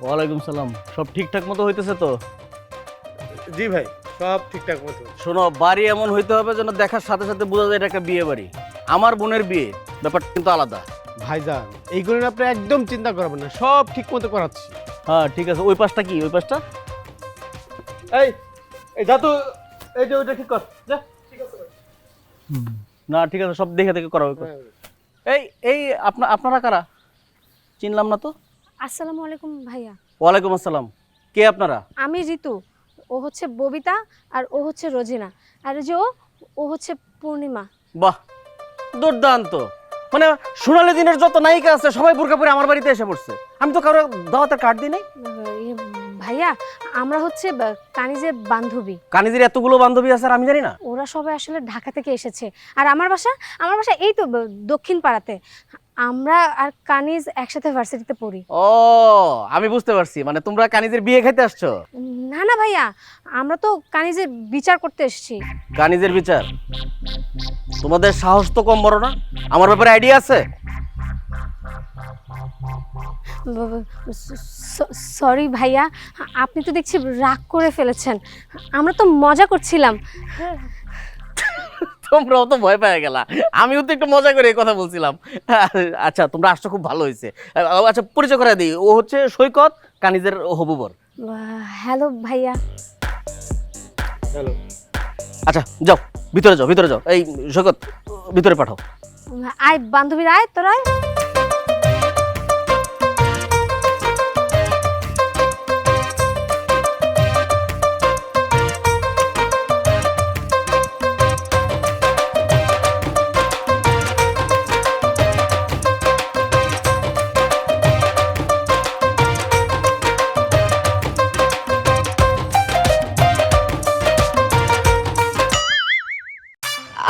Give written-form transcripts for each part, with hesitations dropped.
ওয়ালাইকুম সালাম। সব ঠিকঠাক মতো হইতেছে তো? জি ভাই, সব ঠিকঠাক মতো। শোনো, বাড়ি এমন হইতে হবে যেন দেখার সাথে সাথে বোঝা যায় এটা একটা বিয়ে বাড়ি। আমার বোনের বিয়ে, ব্যাপারটা কিন্তু আলাদা। ভাইজান, এইগুলো নিয়ে আপনি একদম চিন্তা করবেন না, সব ঠিক মতো করাচ্ছি। হ্যাঁ ঠিক আছে। ওই পাশটা কি? ওই পাশটা এই এই যা তো, এই যে ওইটা ঠিক কর যা। না ঠিক আছে, সব দেখে দেখে করা হবে। এই এই আপনারা কারা? চিনলাম না তো। আসসালামু আলাইকুম ভাইয়া। ওয়ালাইকুম আসসালাম। কে আপনারা? আমি ঋতু, ও হচ্ছে ববিতা, আর ও হচ্ছে রোজিনা, আর এই যে ও হচ্ছে পূর্ণিমা। বাহ, দুর্দান্ত। মানে সোনালী দিনের যত নায়িকা আছে সবাই বোরকা পরে আমার বাড়িতে এসে পড়ছে। আমি তো কারো দাওয়াতের কার্ড দিই নাই। ভাইয়া, আমরা হচ্ছে কানিজের বান্ধবী। কানিজের এতগুলো বান্ধবী আছে আর আমি জানি না? ওরা সবাই আসলে ঢাকা থেকে এসেছে। আর আমার বাসা এই তো দক্ষিণ পাড়াতে। আমরা আর কানিজ একসাথে ভার্সিটিতে পড়ি। ও, আমি বুঝতে পারছি, মানে তোমরা কানিজের বিয়ে খাইতে আসছো। না না ভাইয়া, আমরা তো কানিজের বিচার করতে এসেছি। কানিজের বিচার? তোমাদের সাহস তো কম বড় না। আমার ব্যাপারে আইডিয়া আছে? সরি ভাইয়া, আপনি তো দেখছি রাগ করে ফেলেছেন। আমরা তো মজা করছিলাম। তোমরাও তো ভয় পেয়ে গেলা। আমিও তো একটু মজা করে এই কথা বলছিলাম। আচ্ছা, তোমরা আসছো, খুব ভালো হয়েছে। আচ্ছা, পরিচয় করে দিই। ও হচ্ছে সৈকত, কানিজের হবু বর। হ্যালো ভাইয়া। হ্যালো। আচ্ছা যাও, ভিতরে যাও, ভিতরে যাও। এই সৈকত, ভিতরে পাঠাও। আয় বান্ধবীরা, আয় তোরা আয়।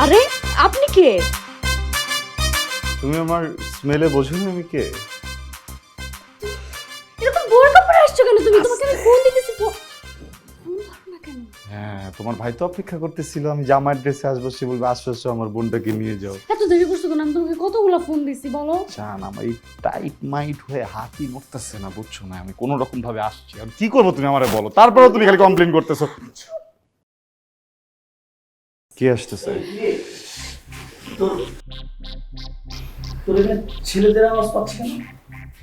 আরে আপনি কে? তুমি আমার স্মেলে বোঝোনি আমি কে? এরকম বোরকা পরে আসছো কেন তুমি? তোমাকে আমি ফোন দিতেছি, ফোন ধরো না কেন? হ্যাঁ, তোমার ভাই তো অপেক্ষা করতেছিল আমি জামার ড্রেসে আসবো, সে বলবে আসো আসো আমার বোনটাকে নিয়ে যাও। এত দেরি করছো কেন? আমি তোমাকে কতগুলো ফোন দিছি বলো। জান, আমার এই টাইট মাইট হয়ে হাতই নড়তেছে না, বুঝছো না? আমি কোনো রকম ভাবে আসছি, আর কি করবো তুমি আমারে বলো, তারপরেও তুমি খালি কমপ্লেন করতেছো। কে আসতেছে? ছেলেদের আওয়াজ পাচ্ছি কেন?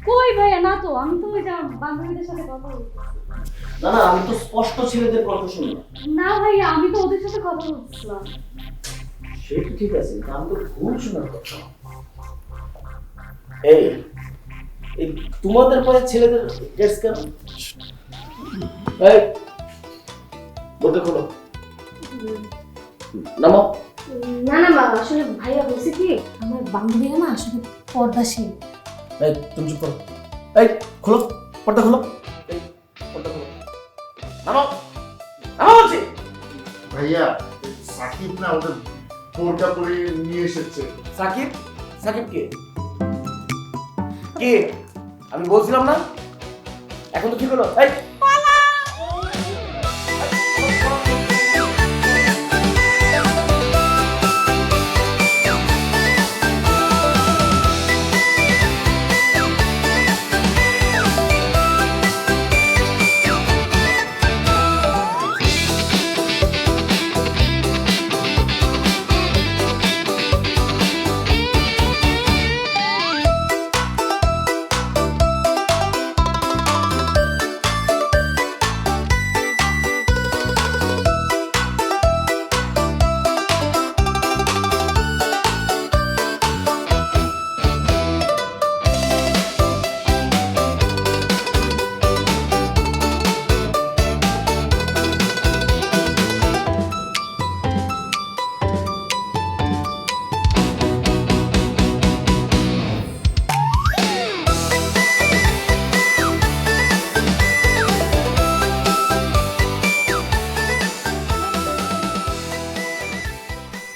কই ভাইয়া? না তো, আমি তো ওই যে বান্ধবীদের সাথে কথা বলছি। না না, আমি তো স্পষ্ট ছেলেদের কণ্ঠ শুনলাম। না ভাইয়া, আমি তো ওদের সাথে কথা বলছিলাম। সেটা ঠিক আছে, আমি তো ভুল শোনার কথা। এই এই তোমাদের পরে ছেলেদের ড্রেস কেন? এই বলতে খোলো, নামো। না না মা, আসলে ভাইয়া বলছে কি, আমার বান্ধবীরা না আসলে পর্দাশীল। এই তুমি চুপ করো। এই খোলো, পর্দা খোলো। এই পর্দা খোলো, নামো, নামো বলছি। ভাইয়া, সাকিব না ওদের বোরকা পরে নিয়ে এসেছে। সাকিব? সাকিব কে? কে? আমি বলছিলাম না, এখন তো ঠিক হলো। এই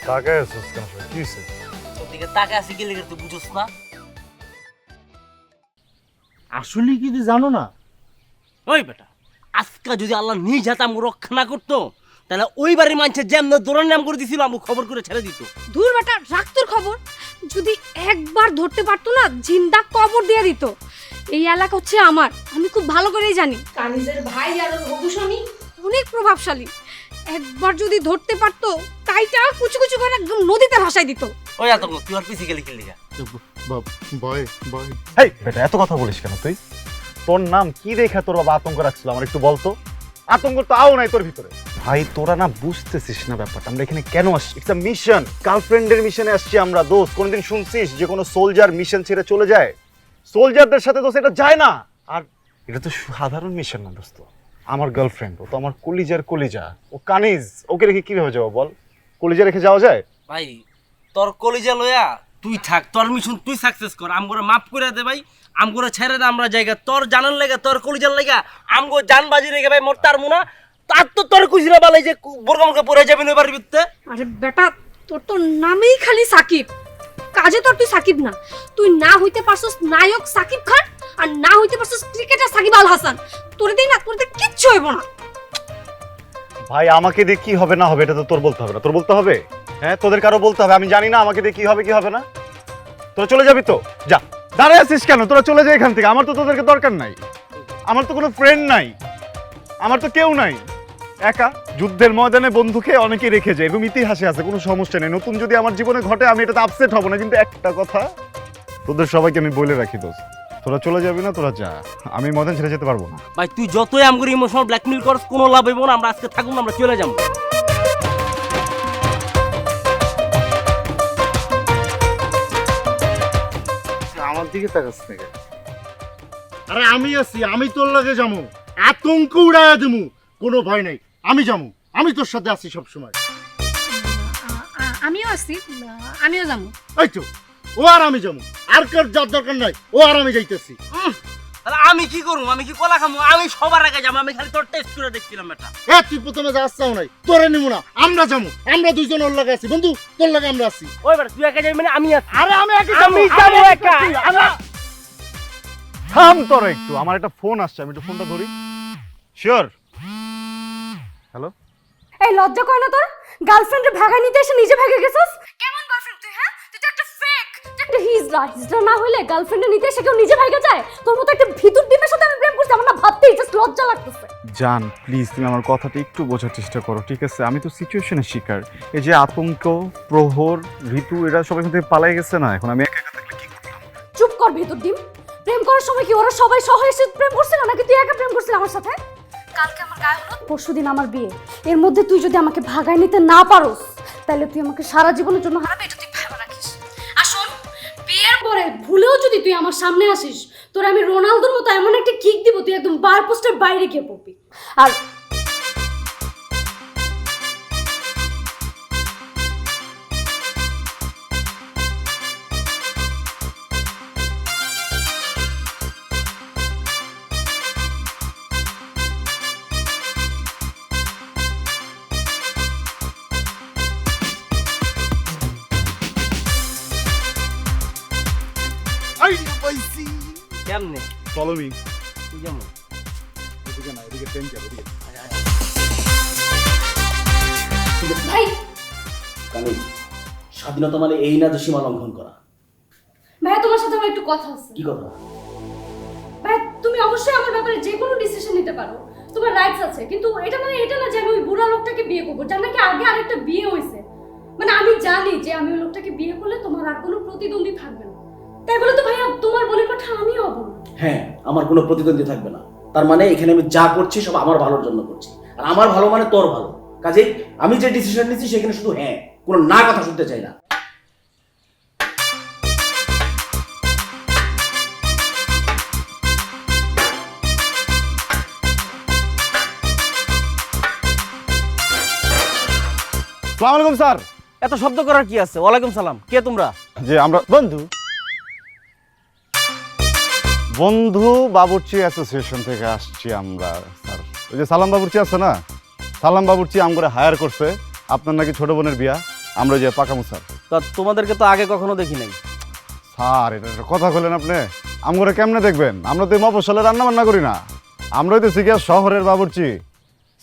তাকায় আছিস কেন? কি হয়েছে? ওদিকে তাকে আসি গেলে তুই বুঝছ না? আসলে কি তুই জানো না? ওই বেটা, আজকে যদি আল্লাহ নিজ হাতে আমাকে রক্ষা না করতো, তাহলে ওই বাড়ির মানুষের যেমন দৌড়ার নাম করে দিছিল আমাকে খবর করে ছেড়ে দিত। দূর বেটা, রাখ তোর খবর। যদি একবার ধরতে পারতো না, জিন্দা কবর দিয়ে দিত। এই এলাকা হচ্ছে আমার, আমি খুব ভালো করেই জানি। কানিজের ভাই আর ওর হবু স্বামী অনেক প্রভাবশালী, একবার যদি ধরতে পারতো তাইটা কুচু কুচু করে একদম নদীতে ভাসাই দিত। ওই আতঙ্ক তুই আর ফিজিক্যালি খেললি গা। ভয় ভয় এই বেটা এত কথা বলিস কেন তুই? তোর নাম কি দেখে তোর বাবা আতঙ্ক রাখছিল আমার একটু বলতো। আতঙ্ক তো আও নাই তোর ভিতরে। ভাই তোরা না বুঝতেছিস না ব্যাপারটা, আমরা এখানে কেন আসছি? ইটস আ মিশন, গার্লফ্রেন্ডের মিশনে আসছি আমরা। দোস্ত কোনোদিন শুনছিস যে কোনো সোলজার মিশন ছেড়ে চলে যায়? সোলজারদের সাথে দোস্ত এটা যায় না। আর এটা তো সাধারণ মিশন না দোস্ত, আমার গার্লফ্রেন্ড, ও তো আমার কলিজার কলিজা, ও কানিজ, ওকে রেখে কিভাবে যাবো বল? কলিজা রেখে যাওয়া যায়? ভাই তোর কলিজা লয়া তুই থাক, তোর মিশন তুই সাকসেস কর, আমগোরা মাফ করে দে ভাই, আমগোরা ছেড়ে দে আমরা জায়গা। তোর জানার লাগা, তোর কলিজার লাগা আমগো জানবাজি রেখে ভাই মোর তার মুনা তার তো তোর কুইরা বালাই যে বোরকা মুরকা পরে যাবে এবার বিতে। আরে বেটা, তোর তো নামেই খালি সাকিব, কাজে তোর তুই সাকিব না। তুই না হইতে পারছস নায়ক সাকিব খান, আর না হইতে পারছস ক্রিকেটার সাকিব আল হাসান। তোরে দেই না, তোরে কিচ্ছু হইব না। ভাই আমাকে দিয়ে কি হবে না হবে এটা তো তোর বলতে হবে না। তোর বলতে হবে? হ্যাঁ তোদের কারো বলতে হবে? আমি জানি না আমাকে দিয়ে কি হবে কি হবে না। তোরা চলে যাবি তো যা, দাঁড়ায় আছিস কেন? তোরা চলে যা এখান থেকে, আমার তো তোদেরকে দরকার নাই। আমার তো কোনো ফ্রেন্ড নাই, আমার তো কেউ নাই। একা যুদ্ধের ময়দানে বন্ধুকে অনেকে রেখে যায়, এরকম ইতিহাসে আছে, কোনো সমস্যা নেই। নতুন যদি আমার জীবনে ঘটে আমি এটাতে আপসেট হব না, কিন্তু একটা কথা তোদের সবাইকে আমি বলে রাখি দোস্ত, তোরা চলে যাবি না, তোরা যা, আমি ময়দান ছেড়ে যেতে পারবো না। ভাই তুই যতই আমগোর ইমোশনাল ব্ল্যাকমেল করস কোনো লাভ হইব না, আমরা আজকে থাকুন না, আমরা চলে যাবো। আমার দিকে তাকাস না কেন? আরে আমি আছি, আমি তোর লাগে যাবো, আতঙ্ক উড়াইয়া দিমু, কোনো ভয় নাই। আমি যাবো, আমি তোর সাথে আছি সব সময়। আমিও আসছি, আমিও যাবো। এই তো ও আর আমি যাবো, আর কার যার দরকার নাই, ও আর আমি যাইতেছি। তাহলে আমি কি করবো? আমি কি কলা খামু? আমি সবার আগে যাবো, আমি খালি তোর টেস্ট করে দেখছিলাম এটা। এ তুই প্রথমে যাচ্ছাও নাই, তোরে নিমু না, আমরা যাবো, আমরা দুইজন ওর লাগে আছি বন্ধু, তোর লাগে আমরা আছি। ওইবার তুই একা যাবি মানে আমি আছি। আরে আমি একা আমি যাবো একা। থাম তোরা একটু, আমার একটা ফোন আসছে, আমি একটু ফোনটা ধরি। শিওর? হ্যালো? এই লজ্জা করে না তোর? গার্লফ্রেন্ডের ভাগা নিতে এসে নিজে ভাগে গেছস? কেমন গার্লফ্রেন্ড তুই? হ্যাঁ তুই তো একটা ফেক, তুই একটা হিজড়া। হিজড়া না হইলে গার্লফ্রেন্ডে নিতে এসে কেউ নিজে ভাগে যায়? তোর মতো একটা ভিতর ডিমের সাথে আমি প্রেম করছি, আমার না ভাবতেই জাস্ট লজ্জা লাগতেছে। জান প্লিজ তুমি আমার কথাটা একটু বোঝার চেষ্টা করো, ঠিক আছে? আমি তো সিচুয়েশনের শিকার। এই যে আতঙ্ক, প্রহর, ঋতু, এরা সবাই এখান থেকে পালাই গেছে না, এখন আমি একা একা থাকলে কি করতাম? চুপ কর ভিতর ডিম। প্রেম করার সময় কি ওরা সবাই সহ এসে প্রেম করছিল নাকি তুই একা প্রেম করছিস আমার সাথে? কালকে আমার গায়ে হলুদ, পরশুদিন আমার বিয়ে। এর মধ্যে তুই যদি আমাকে ভাগায় নিতে না পারোস তাহলে তুই আমাকে সারা জীবনের জন্য হারাবে, এটা তুই ভেবে রাখিস। আর শোন, বিয়ের পরে ভুলেও যদি তুই আমার সামনে আসিস, তোর আমি রোনালদোর মতো এমন একটা কিক দিব তুই একদম বার পোস্টের বাইরে গিয়ে পড়বি। আর কেমনে ফলো মি। তুই যেমন এদিকে না, এদিকে ট্রেন যাবে, এদিকে। ভাই কানিজ, স্বাধীনতা মানে এই না যে সীমা লঙ্ঘন করা। ভাই তোমার সাথে আমার একটু কথা আছে। কি কথা? ভাই তুমি অবশ্যই আমার ব্যাপারে যে কোনো ডিসিশন নিতে পারো, তোমার রাইটস আছে, কিন্তু এটা মানে এটা না যে আমি ওই বুড়া লোকটাকে বিয়ে করবো যার নাকি আগে আরেকটা বিয়ে হয়েছে। মানে আমি জানি যে আমি ওই লোকটাকে বিয়ে করলে তোমার আর কোনো প্রতিদ্বন্দ্বী থাকবে না, তাই বলে তো ভাইয়া তোমার বোনের কথা আমিও হবো না। হ্যাঁ, আমার কোনো প্রতিদ্বন্দ্বী থাকবে না, তার মানে এখানে আমি যা করছি সব আমার ভালোর জন্য করছি, আর আমার ভালো মানে তোর ভালো। কাজেই আমি যে ডিসিশন নিচ্ছি সেখানে শুধু হ্যাঁ, কোনো না কথা শুনতে চাই না। আসসালামু আলাইকুম স্যার। এত শব্দ করার কি আছে? ওয়ালাইকুম সালাম। কে তোমরা? যে আমরা বন্ধু বন্ধু বাবুর্চি অ্যাসোসিয়েশন থেকে আসছি আমরা স্যার। ওই যে সালাম বাবুর্চি আছে না, সালাম বাবুর্চি আমগরে হায়ার করছে, আপনার নাকি ছোট বোনের বিয়া, আমরা যে পাকামু স্যার। তা তোমাদেরকে তো আগে কখনো দেখি নাই। স্যার এটা একটা কথা বললেন আপনি, আমগরে কেমনে দেখবেন? আমরা তো মফস্বলে রান্না বান্না করি না, আমরা হইতেছি গিয়া শহরের বাবুর্চি,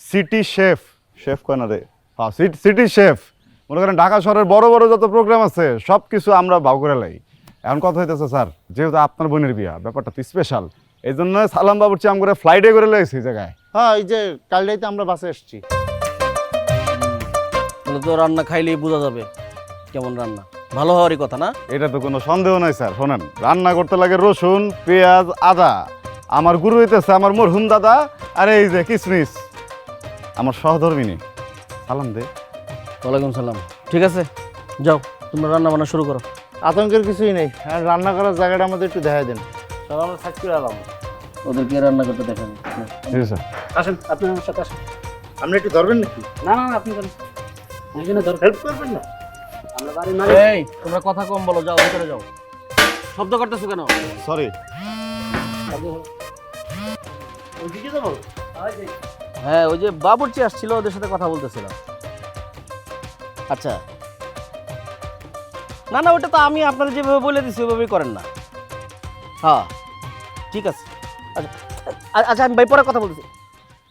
সিটি শেফ। শেফ কয় না রে, হ্যাঁ সিটি শেফ। মনে করেন ঢাকা শহরের বড় বড় যত প্রোগ্রাম আছে সব কিছু আমরা ভাও করে লাই। এখন কথা হইতেছে স্যার, যেহেতু আপনার বোনের বিয়া, ব্যাপারটা তো স্পেশাল, এই জন্য সালাম বাবুর্চি আম করে ফ্লাইটে করে লয়েছি এই জায়গায়। হ্যাঁ এই যে কাল রাইতে আমরা বাসে এসেছি। তাহলে তো রান্না খাইলেই বোঝা যাবে কেমন রান্না, ভালো হওয়ারই কথা না? এটা তো কোনো সন্দেহ নাই স্যার। শোনেন, রান্না করতে লাগে রসুন, পেঁয়াজ, আদা। আমার গুরু হইতেছে আমার মরহুম দাদা, আর এই যে কিসমিস আমার সহধর্মিনী। সালাম দে। ওয়ালাইকুম সালাম। ঠিক আছে, যাও তোমরা রান্না বান্না শুরু করো। আতঙ্কের কিছুই নেই, আর রান্না করার জায়গাটা আমাদের একটু দেখাই দেন। সব আমরা সাইজ করে এলাম। ওদেরকে রান্না করতে দেখেন। ঠিক আছে। আসেন, আপনি আমার সাথে আসেন। আপনি একটু ধরবেন নাকি? না না না, আপনি করেন, হেল্প করবেন না? আমরা বাড়ি এই তোমরা কথা কম বলো, যাও ভিতরে যাও। শব্দ করতেছো কেন? সরি। ওইদিকে যাবো? হ্যাঁ, ওই যে বাবুর্চি আসছিল, ওদের সাথে কথা বলতেছিলাম। আচ্ছা, না না, ওটা তো আমি আপনারা যেভাবে বলে দিচ্ছি ওইভাবেই করেন না। হ্যাঁ ঠিক আছে। আচ্ছা আচ্ছা, আমি ভাই পরে কথা বলতেছি।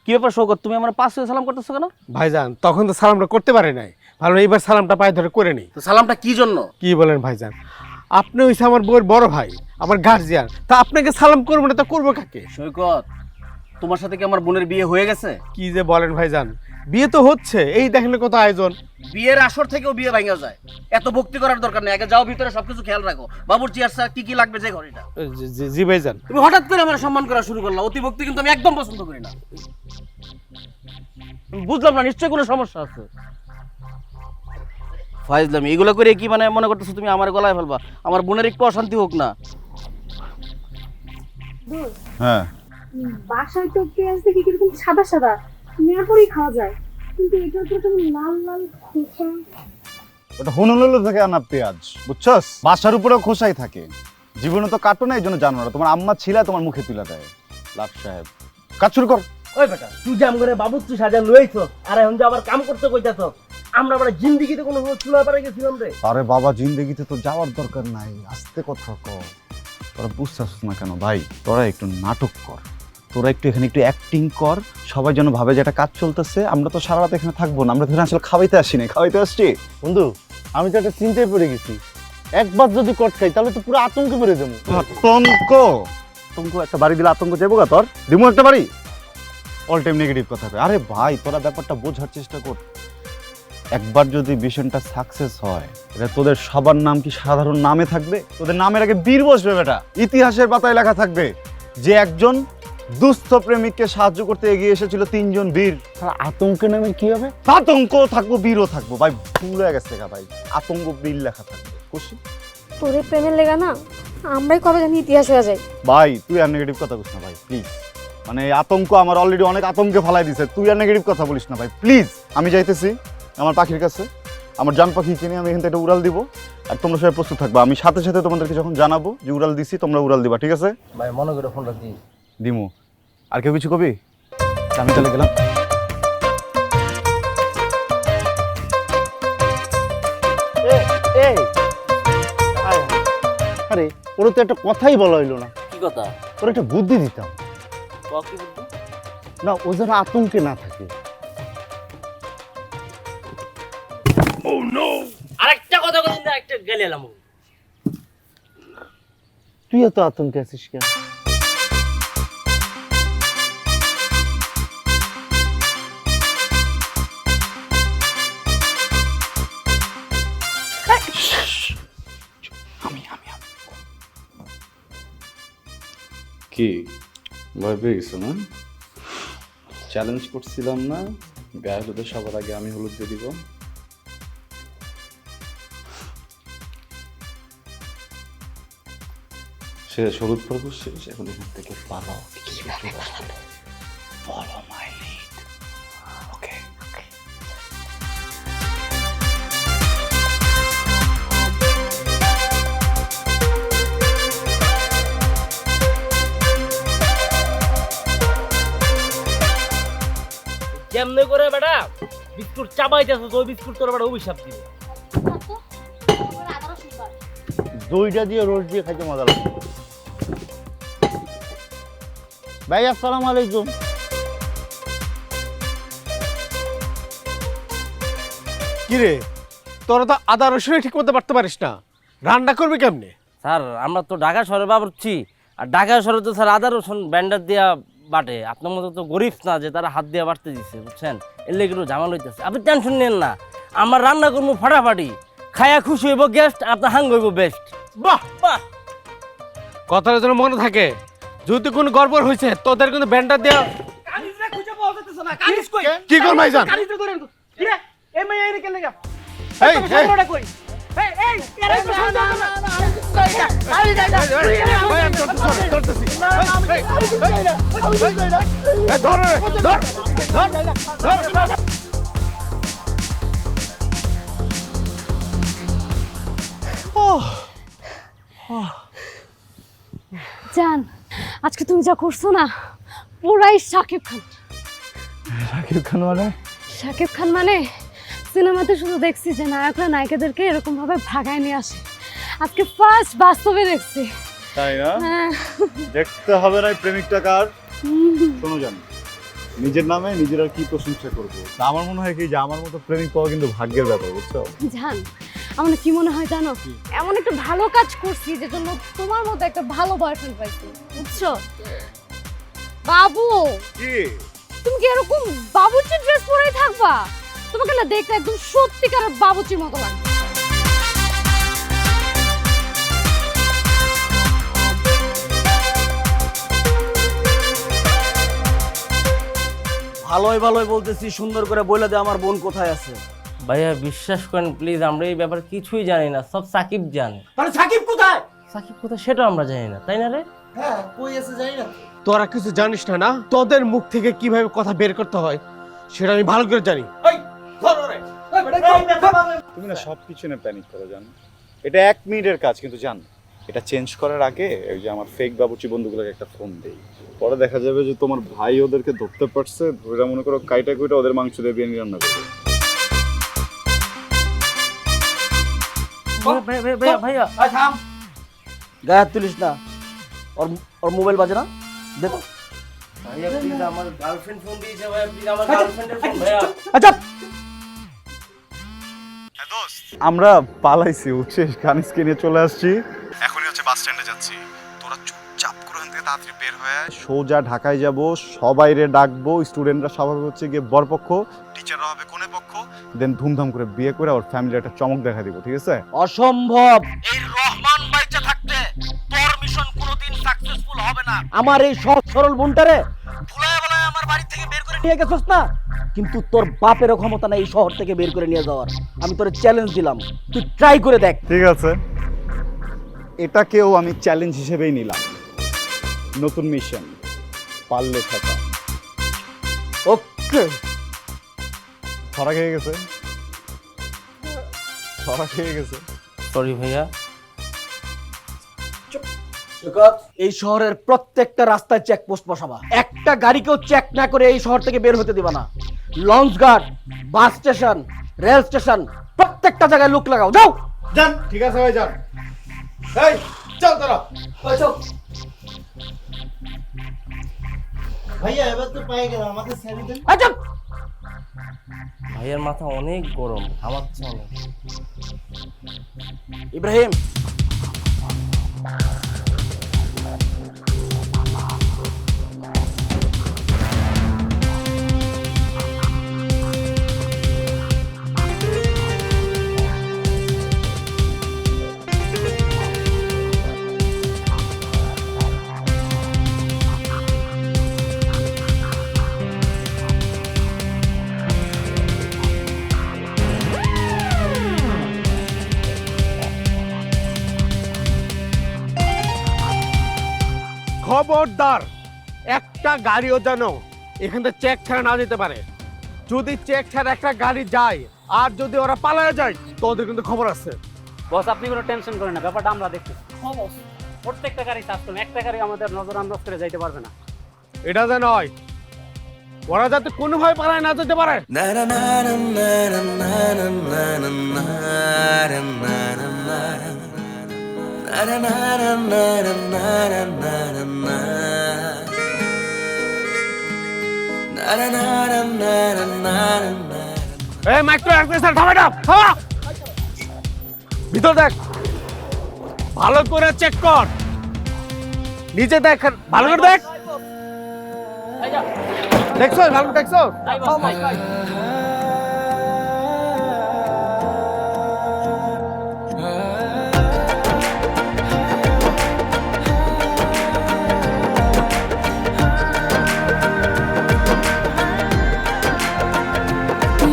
কি ব্যাপার শৌকত, তুমি আমার পাঁচ হয়ে সালাম করতেছো কেন? ভাইজান, তখন তো সালামটা করতে পারে নাই, ভালো এইবার সালামটা পায়ে ধরে করে নেই। তো সালামটা কি জন্য? কি বলেন ভাইজান, আপনি হইছে আমার বউয়ের বড় ভাই, আমার গার্জিয়ান, তা আপনাকে সালাম করবো না তা করবো কাকে? সৈকত, তোমার সাথে কি আমার বোনের বিয়ে হয়ে গেছে? কি যে বলেন ভাইজান, বিয়ে তো হচ্ছে, এই দেখেন কত আয়োজন। বিয়ের আসর থেকেও বিয়ে ভাঙা যায়, এত ভক্তি করার দরকার নেই। আগে যাও ভিতরে, সবকিছু খেয়াল রাখো। বাবুর্চি আসছে, কি কি লাগবে যে ঘড়িটা। জি ভাইজান। তুমি হঠাৎ করে আমার সম্মান করা শুরু করলা, অতি ভক্তি কিন্তু আমি একদম পছন্দ করি না। বুঝলাম না, নিশ্চয়ই কোনো সমস্যা আছে। ফাইজলামি এগুলো করে কি মানে মনে করতেছো তুমি আমার গলায় ফেলবা? আমার বোনের একটু অশান্তি হোক না। হ্যাঁ, বাসায় তো পেঁয়াজ দেখি কিরকম সাদা সাদা, নেওয়ার পরেই খাওয়া যায়, কিন্তু এটা তো কেমন লাল লাল খোসা। ওটা হুনুলুলু থেকে আনা পেঁয়াজ, বুঝছস? বাসার উপরেও খোসাই থাকে। জীবনে তো কাটো না, এই জন্য জানো না। তোমার আম্মা ছিলা তোমার মুখে তুলে দেয়। লাট সাহেব, কাজ শুরু কর। ওই বেটা, তুই যে আমগরে বাবুর্চি সাজা লইছো, আর এখন যে আবার কাম করতে কইতাছো, আমরা আবার জিন্দেগিতে কোনো চুলা পারে গেছিলাম রে? আরে বাবা, জিন্দেগিতে তো যাওয়ার দরকার নাই, আস্তে কথা কর। তোরা বুঝতেছিস না কেন ভাই? তোরা একটু নাটক কর, তোরা একটু এখানে একটু অ্যাক্টিং কর, সবাই যেন ভাবে যে একটা কাজ চলতেছে। আমরা তো সারা রাত এখানে থাকবো না, আমরা তো আসলে খাওয়াইতে আসি না, খাওয়াইতে আসছি। বন্ধু, আমি তো একটা চিন্তায় পড়ে গেছি। একবার যদি কট খাই তাহলে তো পুরো আতঙ্কে পড়ে যাবো। আতঙ্ক? আতঙ্ক একটা বাড়ি দিলে আতঙ্ক যাবো গা তোর? দিমু একটা বাড়ি? অল টাইম নেগেটিভ কথা কয়। আরে ভাই, তোরা ব্যাপারটা বোঝার চেষ্টা কর। একবার যদি মিশনটা সাকসেস হয়, এটা তোদের সবার নাম কি সাধারণ নামে থাকবে? তোদের নামের আগে বীর বসবে বেটা, ইতিহাসের পাতায় লেখা থাকবে যে একজন দুস্থ প্রেমিককে সাহায্য করতে এগিয়ে এসেছিল 3 জন বীর। তাহলে আতঙ্কে নামে কি হবে? আতঙ্ক থাকবো, বীরও থাকবো। ভাই ভুল হয়ে গেছে ভাই, আতঙ্ক বীর লেখা থাকবে। খুশি? তোরে প্রেমের লেগা না আমরাই কবে জানি ইতিহাস হয়ে যায়। ভাই তুই আর নেগেটিভ কথা বলিস না ভাই, প্লিজ। মানে এই আতঙ্ক আমার অলরেডি অনেক আতঙ্কে ফালাই দিছে, তুই আর নেগেটিভ কথা বলিস না ভাই, প্লিজ। আমি যাইতেছি আমার পাখির কাছে, আমার জান পাখি কিনে আমি এখান থেকে একটা উড়াল দিব, আর তোমরা সবাই প্রস্তুত থাকবা। আমি সাথে সাথে তোমাদেরকে যখন জানাবো যে উড়াল দিছি, তোমরা উড়াল দিবা, ঠিক আছে? ভাই মনে করে ফোনটা দিই। দিমু। আর কেউ কিছু কবি? আমি চলে গেলাম। আরে ওরা তো একটা কথাই বলা হইলো না। কি কথা? ওরা একটা বুদ্ধি দিতাম কি বলতো? না, ও যেন আতঙ্কে না থাকে। আরেকটা কথা বলি না, একটা গেলে এলাম। তুই এত আতঙ্কে আছিস কেন? কি ভয় পেয়ে গেছো না? চ্যালেঞ্জ করছিলাম না, গায়ে হলুদের সবার আগে আমি হলুদ দিয়ে দিব। সে হলুদ পরব শেষ, এখন এখান থেকে পালাও। Follow my lead. Okay. কেমনে করে বেটা বিস্কুট চাবাইতেছ, ওই বিস্কুট তোর বেটা অভিশাপ দিবে। দইটা দিয়ে রোজ দিয়ে খাইতে মজা লাগে। ভাই আসসালামু আলাইকুম। কি রে, তোরা তো আদা রসুন ঠিক করতে পারতে পারিস না, রান্না করবি কেমনে? স্যার আমরা তো ঢাকা শহরে বাবুর্চি, আর ঢাকা শহরে তো স্যার আদা রসুন ব্যান্ডার দিয়া বাটে। আপনার মতো তো গরিব না যে তারা হাত দিয়ে বাটতে দিচ্ছে, বুঝছেন? এর লেগে একটু ঝামেলা হইতেছে। আপনি টেনশন নেন না, আমার রান্না করবো ফাটাফাটি, খায়া খুশি হইব গেস্ট, আপনার হাঙ্গ হইব বেস্ট। বাহ, বাহ, কথাটা যেন মনে থাকে, যদি কোনো গড়বড় হয়েছে তোদের কিন্তু ব্যান্ডার দেওয়া। কি কর ভাইজান? এই, এই। জান, আজকে তুমি যা করছো না, পুরাই শাকিব খান। শাকিব খান মানে? শাকিব খান মানে সিনেমাতে শুধু দেখছি যে নায়করা নায়িকাদেরকে এরকম ভাবে ভাগায় নিয়ে আসে, আজকে ফার্স্ট বাস্তবে দেখছি। তাই না? হ্যাঁ। দেখতে হবে না প্রেমিকটা কার। শোনো জান, নিজের নামে নিজের আর কি প্রশংসা করবো। তা আমার মনে হয় কি যে আমার মতো প্রেমিক পাওয়া কিন্তু ভাগ্যের ব্যাপার, বুঝছো? জান, আমার কি মনে হয় জানো, এমন একটা ভালো কাজ করছি যে জন্য তোমার মতো একটা ভালো বয়ফ্রেন্ড পাইছি, বুঝছো? বাবু, কি তুমি কি এরকম বাবুচির ড্রেস পরেই থাকবা? তোমাকে না দেখতে একদম সত্যিকার বাবুচির মতো লাগে। ভালোই ভালোই বলতেছি, সুন্দর করে বলে দে আমার বোন কোথায় আছে। ভাইয়া বিশ্বাস করেন প্লিজ, আমরা এই ব্যাপারে কিছুই জানি না, সব সাকিব জানে। তাহলে সাকিব কোথায়? সাকিব কোথায় সেটা আমরা জানি না, তাই না রে? হ্যাঁ, কই আছে জানি না। তোরা কিছু জানিস না, না তোদের মুখ থেকে কিভাবে কথা বের করতে হয় সেটা আমি ভালো করে জানি। তুমি না সবকিছু নিয়ে প্যানিক করো জান। এটা 1 মিনিটের কাজ, কিন্তু জান এটা চেঞ্জ করার আগে ওই যে আমার ফেক বাবুচি বন্ধুগুলোকে একটা ফোন দেই, পরে দেখা যাবে যে তোমার ভাই ওদেরকে ধরতে পারছে, ধরে মনে করো কাইটা কুইটা ওদের মাংস দিয়ে বিরিয়ানি রান্না করবে। ভাইয়া গায়ে হাত তুলিস না, ওর ওর মোবাইল বাজে না, দেখো। ভাইয়া প্লিজ, আমার গার্লফ্রেন্ড ফোন দিয়েছে ভাইয়া, প্লিজ আমার গার্লফ্রেন্ডের ফোন ভাইয়া। আচ্ছা, আমরা পালাইছি, উঠছিস কানিসকে নিয়ে চলে আসছি, এখনই হচ্ছে বাস স্ট্যান্ডে যাচ্ছি। তোরা চুপচাপ করে ওখান থেকে তাড়াতাড়ি বের হয়ে সোজা ঢাকায় যাব, সবাইরে ডাকবো, স্টুডেন্টরা সবাই হচ্ছে গিয়ে বরপক্ষ, টিচাররা হবে কোনে পক্ষ, দেন ধুমধাম করে বিয়ে করে ওর ফ্যামিলির একটা চমক দেখা দিব, ঠিক আছে? অসম্ভব। এই রহমান বাইচা থাকতে তোর মিশন কোনোদিন সাকসেসফুল হবে না। আমার এই সহজ সরল বোনটারে ভুলায় বলায় আমার বাড়ি থেকে বের করে নিয়ে গেছস না, কিন্তু তোর বাপেরও ক্ষমতা নাই এই শহর থেকে বের করে নিয়ে যাওয়ার। আমি তোর চ্যালেঞ্জ দিলাম, তুই ট্রাই করে দেখ। ঠিক আছে, এটাকেও আমি চ্যালেঞ্জ হিসেবেই নিলাম। নতুন মিশন, পারলে থাকা। ওকে, ধরা খেয়ে গেছে, ধরা খেয়ে গেছে। সরি ভাইয়া। এই শহরের প্রত্যেকটা রাস্তায় চেকপোস্ট বসাবা, একটা গাড়িকেও চেক না করে এই শহর থেকে বের হতে দিবা না। লঞ্চ ঘাট, বাস স্টেশন, রেল স্টেশন, প্রত্যেকটা জায়গায় লোক লাগাও। যাও যান, ঠিক আছে ভাই, যান। এই চল তোরা। ভাইয়া এবার তো পাই গেল, আমাকে ছেড়ে দেন। আচ্ছা, ভাইয়ার মাথা অনেক গরম, ঘামাচ্ছে অনেক। ইব্রাহিম, খবরদার, একটা গাড়িও যেন এখান থেকে চেক ছাড়া না যেতে পারে। যদি চেক ছাড়া একটা গাড়ি যায় আর যদি ওরা পালায় যায়, তো ওদের কিন্তু খবর আছে। বস আপনি কোনো টেনশন করেন না, ব্যাপারটা আমরা দেখতেছি। প্রত্যেকটা গাড়ি চার্জ করুন, একটা গাড়ি আমাদের নজর আন্দাজ করে যাইতে পারবে না। এটা যেন হয়, ওরা যাতে কোনোভাবে পালায় না যেতে পারে। এই মাইক্রো এক্সপ্রেস থামা, থামা ভিতর দেখ। ভালো করে চেক কর, নিচে দেখ, ভালো করে দেখ। দেখছো ভালো দেখছো?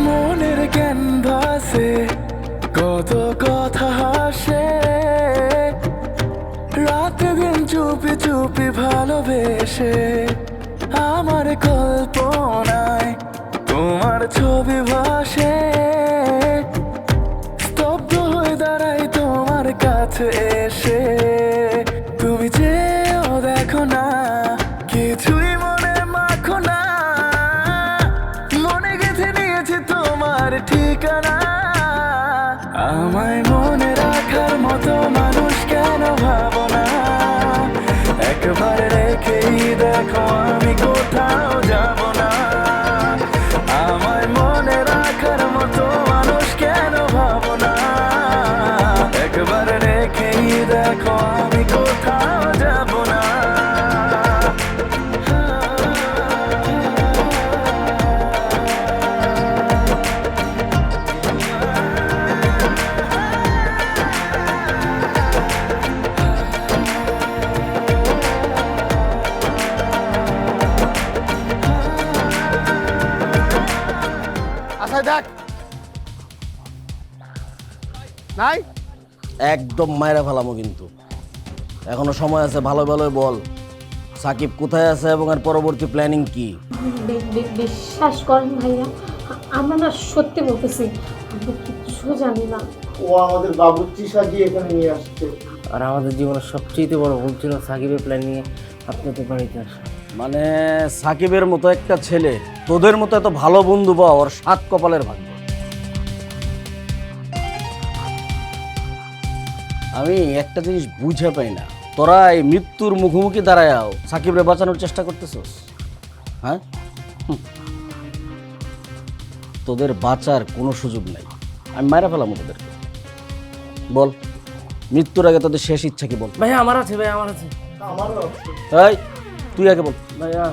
মনের ক্যানভাসে কত কথা হাসে, রাতে দিন চুপি চুপি ভালোবেসে, আমার কল্পনায় তোমার ছবি ভাসে, স্তব্ধ হয়ে দাঁড়াই তোমার কাছে এসে, তুমি যেও দেখো না, কিছুই মনে মাখো না, মনে গেঁথে নিয়েছি তোমার ঠিকানা, আমায় মনে রাখার মতো মানুষ কেন ভাবো না, একবার রেখেই দেখো আমি কোথাও যাব না, আমায় মনে রাখার মতো মানুষ কেন ভাবো না, একবার রেখেই দেখো আমি কোথাও যাব না। আচ্ছা দেখ, নাই একদম মায়েরা ফেলামো কিন্তু। এখনো সময় আছে, ভালো ভালো বল সাকিব কোথায় আছে এবং এর পরবর্তী প্ল্যানিং কি? বিশ্বাস করেন ভাইয়া, আমরা না সত্যি বলতেছি, আমরা কিচ্ছু জানি না। ও আমাদের বাবুর্চি সাজিয়ে এখানে নিয়ে আসছে। আর আমাদের জীবনের সবচেয়ে বড় ভুল ছিল সাকিবের প্ল্যান নিয়ে আপনাদের বাড়িতে আসা। মানে সাকিবের মতো একটা ছেলে, তোদের মতো এত ভালো বন্ধু পাওয়া ওর 7 কপালের ভাগ্য। আমি একটা জিনিস বুঝে পাই না, তোরা এই মৃত্যুর মুখোমুখি দাঁড়ায়াও সাকিবরে বাঁচানোর চেষ্টা করতেছস, হ্যাঁ? তোদের বাঁচার কোনো সুযোগ নাই, আমি মারা ফেলাম তোদেরকে। বল মৃত্যুর আগে তোদের শেষ ইচ্ছা কি বল? ভাইয়া আমার আছে, ভাইয়া আমার আছে। এই তুই আগে বল। ভাইয়া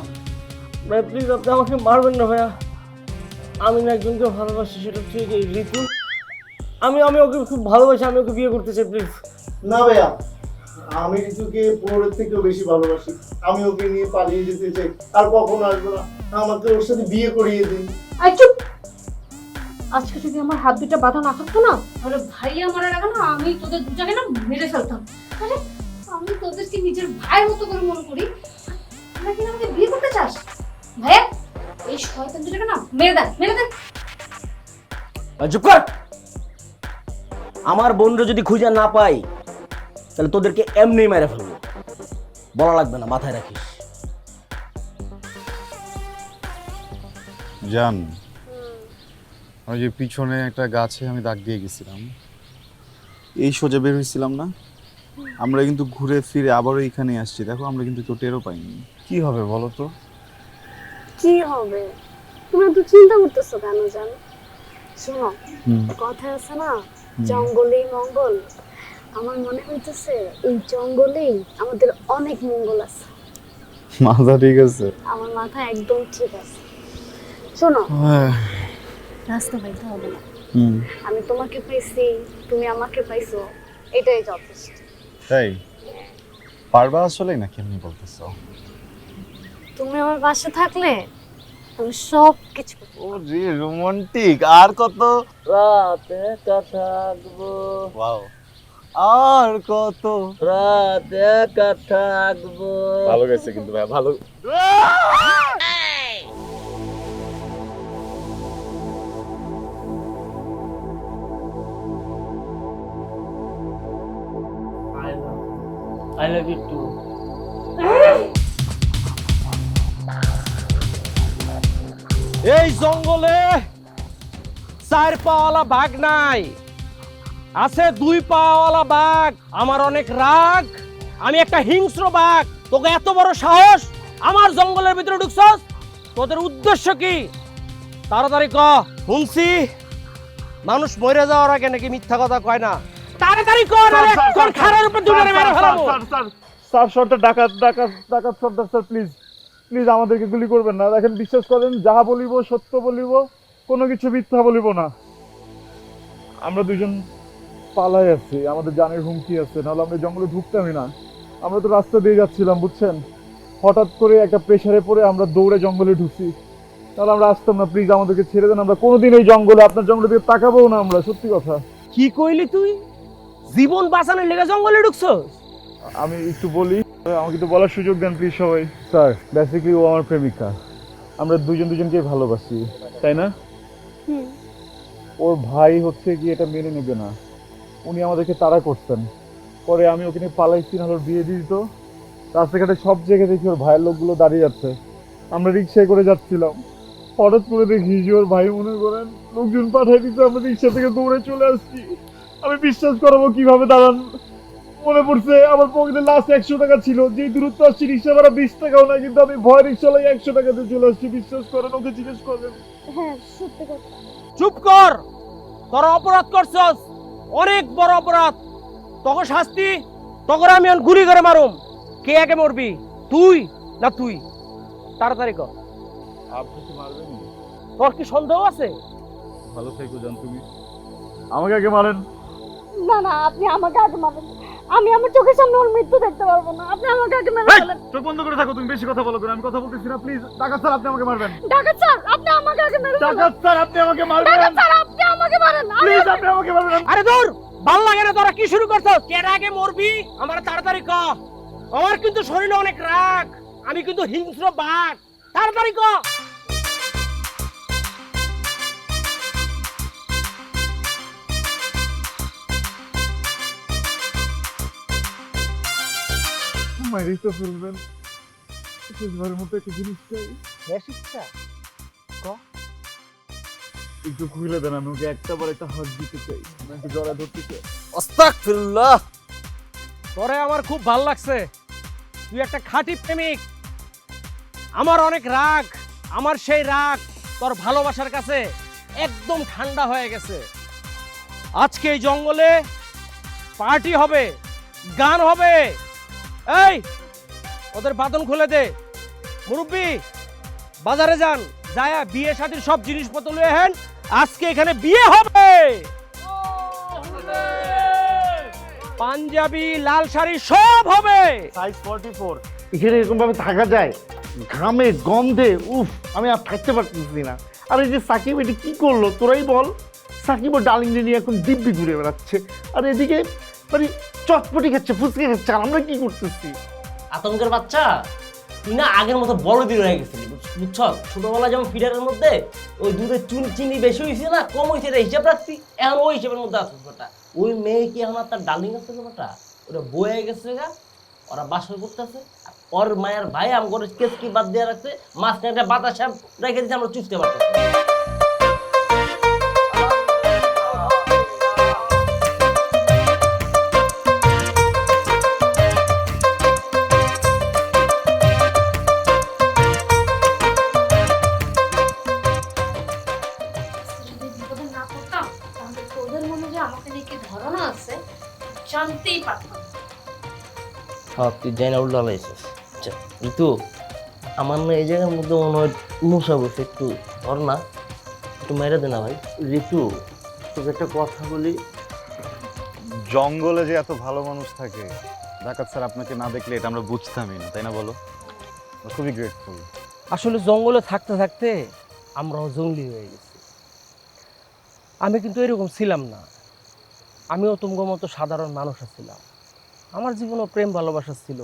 ভাই প্লিজ আপনি আমাকে মারবেন না ভাইয়া, আমি না একজনকে ভালোবাসি, সেটা ঠিক এই ঋতু। আমি ওকে খুব ভালোবাসি, আমি ওকে বিয়ে করতে চাই, প্লিজ। না ভাইয়া, আমি ঋতুকে পুরোর থেকেও বেশি ভালোবাসি, আমি ওকে নিয়ে পালিয়ে যেতে চাই, আর কখনো আসবো না, আমাকে ওর সাথে বিয়ে করিয়ে দিন। আই চুপ! আজকে যদি আমার হাত দুটা বাঁধা না থাকতো না, তাহলে ভাইয়া মরার আগে না আমি তোদের দুটাকে না মেরে ফেলতাম। আরে আমি তোদেরকে নিজের ভাইয়ের মতো করে মনে করি, তোরা কি আমাকে বিয়ে করতে চাস? ভাইয়া এই শয়তান দুটাকে না মেরে দেন, মেরে দেন। চুপ কর। আমার বোনরে যদি খুঁজে না পাই তাহলে তোদেরকে এমনি মেরে ফেলবো, বলা লাগবে না, মাথায় রাখিস। জান, ওই যে পিছনে একটা গাছে আমি দাগ দিয়ে গেছিলাম, এই সোজা বের হয়েছিলাম না, আমরা কিন্তু ঘুরে ফিরে আবারও এখানে আসছি, দেখো আমরা কিন্তু কেউ টেরও পাইনি। কি হবে বলো তো? কি হবে? তুমি তো চিন্তা করতেছো কেন জানো? শোনো, কথা আছে না, জঙ্গলেই মঙ্গল। আমার মনে হইতেছে এই জঙ্গলেই আমাদের অনেক মঙ্গল আছে। মাথা ঠিক আছে? আমার মাথা একদম ঠিক আছে। শোনো, রাস্তা পাইতে হবে না, আমি তোমাকে পাইছি, তুমি আমাকে পাইছো, এটাই যথেষ্ট। তাই পারবা আসলে না? কেমনি বলতেছো? তুমি আমার পাশে থাকলে আমি সব কিছু। ও জি রোমান্টিক। আর কত রাত একা থাকবো, ওয়াও, আর কত রাত একা থাকবো। ভালো গেছে কিন্তু ভাই, ভালো। I love you too. এই জঙ্গলে 4 পাওয়ালা বাঘ নাই, আছে 2 পাওয়ালা বাঘ। আমার অনেক রাগ, আমি একটা হিংস্র বাঘ। তোকে এত বড় সাহস আমার জঙ্গলের ভিতরে ঢুকছস? তোদের উদ্দেশ্য কি? তাড়াতাড়ি ক। শুনছি মানুষ মরে যাওয়ার আগে নাকি মিথ্যা কথা কয় না, তাড়াতাড়ি কর আর এখন খারার উপর দুটারে মেরে ফেলাবো। স্যার সর্দার ডাকাত ডাকাত ডাকাত সর্দার স্যার প্লিজ প্লিজ আমাদেরকে গুলি করবেন না। দেখেন বিশ্বাস করেন, যাহা বলিব সত্য বলিব, কোনো কিছু মিথ্যা বলিব না। আমরা দুজন পালাই আছি, আমাদের জানের হুমকি আছে, নাহলে আমরা জঙ্গলে ঢুকতামই না। আমরা তো রাস্তা দিয়ে যাচ্ছিলাম বুঝছেন, হঠাৎ করে একটা প্রেসারে পড়ে আমরা দৌড়ে জঙ্গলে ঢুকছি, তাহলে আমরা আসতাম না। প্লিজ আমাদেরকে ছেড়ে দেন, আমরা কোনোদিন এই জঙ্গলে আপনার জঙ্গলের দিকে তাকাবো না আমরা, সত্যি কথা। কি কইলি তুই? জীবন বাঁচানোর লেগে জঙ্গলে ঢুকছস? আমি একটু বলি, আমাকে একটু বলার সুযোগ দেন প্লিজ সবাই। স্যার বেসিক্যালি ও আমার প্রেমিকা, আমরা দুজন দুজনকে ভালোবাসি, তাই না? ওর ভাই হচ্ছে কি এটা মেনে নেবে না, উনি আমাদেরকে তাড়া করতেন। পরে আমি ওকে নিয়ে পালাইছি, নাহলে ওর বিয়ে দিয়ে দিত। রাস্তাঘাটে সব জায়গায় দেখি ওর ভাইয়ের লোকগুলো দাঁড়িয়ে যাচ্ছে, আমরা রিক্সায় করে যাচ্ছিলাম, হঠাৎ করে দেখি যে ওর ভাই মনে করেন লোকজন পাঠাই দিচ্ছে, আমরা রিক্সা থেকে দৌড়ে চলে আসছি। আমি বিশ্বাস করাবো কিভাবে, দাঁড়ান। মনে পড়ছে আমার পকেটে লাস্ট 100 টাকা ছিল, যে দূরত্ব আসছি রিক্সা ভাড়া 20 টাকাও না, কিন্তু আমি ভয় রিক্সা লাগে 100 টাকাতে চলে আসছি। বিশ্বাস করেন, ওকে জিজ্ঞেস করেন। হ্যাঁ সত্যি কথা। চুপ কর, তোরা অপরাধ করছস, অনেক বড় অপরাধ। তোকে শাস্তি তোকে আমি এখন গুলি করে মারুম। কে আগে মরবি, তুই না তুই? তাড়াতাড়ি কর। আপনি কি মারবেন? তোর কি সন্দেহ আছে? ভালো থেকো জান তুমি, আমাকে আগে মারেন। না না, আপনি আমাকে আগে মারেন, আমি আমার চোখের সামনে ওর মৃত্যু দেখতে পারবো না। আপনি আমাকে আগে মেরে ফেলেন। চোখ বন্ধ করে থাকো, তুমি বেশি কথা বলো কেন? আমি কথা বলতেছি না, প্লিজ। ডাকাত স্যার আপনি আমাকে মারবেন। ডাকাত স্যার আপনি আমাকে আগে মেরে ফেলেন। ডাকাত স্যার আপনি আমাকে মারবেন। ডাকাত স্যার আপনি আমাকে মারেন। প্লিজ আপনি আমাকে মারবেন। আরে দূর, ভাল লাগে না। তোরা কি শুরু করছস? কে আগে মরবি আমার তাড়াতাড়ি ক। আমার কিন্তু শরীরে অনেক রাগ, আমি কিন্তু হিংস্র বাঘ। তাড়াতাড়ি ক। মারিয়ে তো ফেলবেন, শেষবারের মতো একটা জিনিস চাই। বেশ ইচ্ছা একটু খুলে দেন, আমি ওকে একটাবার একটা হাত দিতে চাই, আমি একটু জড়া ধরতে চাই। আস্তাগফিরুল্লাহ। তোরে আমার খুব ভাল লাগছে, তুই একটা খাঁটি প্রেমিক। আমার অনেক রাগ, আমার সেই রাগ তোর ভালোবাসার কাছে একদম ঠান্ডা হয়ে গেছে। আজকে এই জঙ্গলে পার্টি হবে, গান হবে। এই ওদের বাদন খুলে দে। মুরব্বি বাজারে যান, যায়া বিয়ে শাদীর সব জিনিসপত্র লয়ে হেন, আজকে এখানে বিয়ে হবে। পাঞ্জাবি, লাল শাড়ি সব হবে। সাইজ 44। এখানে এরকম ভাবে থাকা যায়? ঘামে গন্ধে উফ, আমি আর থাকতে পারতেছি না। আর এই যে সাকিব, এটা কি করলো তোরাই বল? সাকিব ও ডালিং নিয়ে এখন দিব্যি ঘুরে বেড়াচ্ছে, আর এদিকে মানে চটপটি খাচ্ছে, ফুচকে খাচ্ছে, আর আমরা কি করতেছি? আতঙ্কের বাচ্চা, তুই না আগের মতো বড় দিন হয়ে গেছিলি, বুঝছ? ছোটবেলা যেমন ফিডারের মধ্যে ওই দুধের চিনি বেশি হয়েছে না কম হয়েছে, এটা হিসাব রাখছি, এখন ওই হিসাবের মধ্যে আসছে ব্যাপারটা। ওই মেয়ে কি এখন আর তার ডার্লিং আছে ব্যাপারটা, ওটা বয়ে গেছে গা, ওরা বাসর করতেছে। ওর মায়ের ভাই আম করে কেসকি বাদ দিয়ে রাখছে, মাঝখানে একটা বাতাস রেখে দিচ্ছে, আমরা চুষতে পারতেছি। যদি বিপদে না পড়তাম তাহলে তোদের মনে যে আমাকে নিয়ে কি ধারণা আছে জানতেই পারতাম। হ্যাঁ তুই যাই না উল্টা লাইছিস। ঋতু, আমার না এই জায়গার মধ্যে মনে হয় মশা বসে, একটু ধর না, একটু মেরে দে না ভাই। ঋতু তোকে একটা কথা বলি, জঙ্গলে যে এত ভালো মানুষ থাকে, ডাকাত স্যার আপনাকে না দেখলে এটা আমরা বুঝতামই না, তাই না বলো? আমরা খুবই গ্রেটফুল। আসলে জঙ্গলে থাকতে থাকতে আমরাও জঙ্গলি হয়ে গেছি। আমি কিন্তু এরকম ছিলাম না, আমিও তোমার মতো সাধারণ মানুষ ছিলাম। আমার জীবনে প্রেম ভালোবাসা ছিল,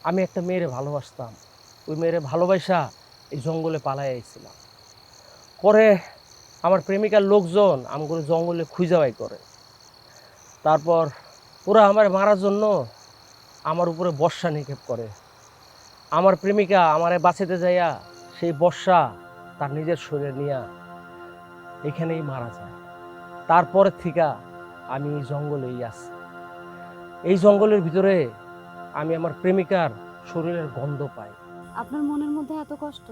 আমি একটা মেয়েরে ভালোবাসতাম। ওই মেয়েরে ভালোবাসা এই জঙ্গলে পালাই আইছিলাম। পরে আমার প্রেমিকার লোকজন আমাকে জঙ্গলে খুঁজাবাই করে। তারপর ওরা আমার মারার জন্য আমার উপরে বর্ষা নিক্ষেপ করে। আমার প্রেমিকা আমারে বাঁচাতে যাইয়া সেই বর্ষা তার নিজের শরীরে নিয়ে এখানেই মারা যায়। তারপরের থেকে আমি এই জঙ্গলেই আছি। এই জঙ্গলের ভিতরে আমি আমার প্রেমিকার শরীরের গন্ধ পাই। আপনার মনের মধ্যে এত কষ্ট,